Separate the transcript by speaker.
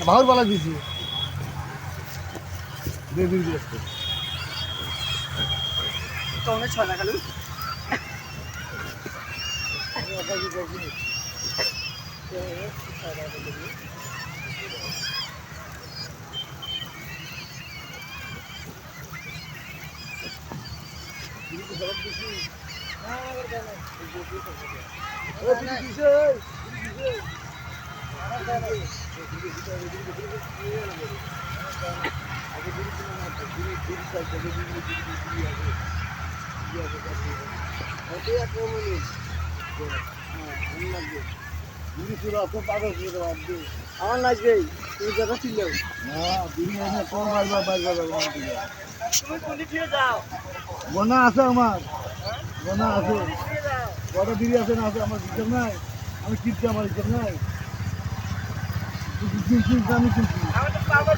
Speaker 1: বাহুর বালা দিয়েছি দিয়ে দিয়ে দিয়েছে
Speaker 2: কমে 6 টাকা লু আমার লাগবে তুমি যেটা ছিল তুমি কোন দিকে যাও
Speaker 1: বনা আছে আমার বনা আছে কটা দিদি আছে না আছে আমার হিসাব নাই আমি কিনছি আমার হিসাব নাই আমি কিনছি
Speaker 2: আমি তো পাবো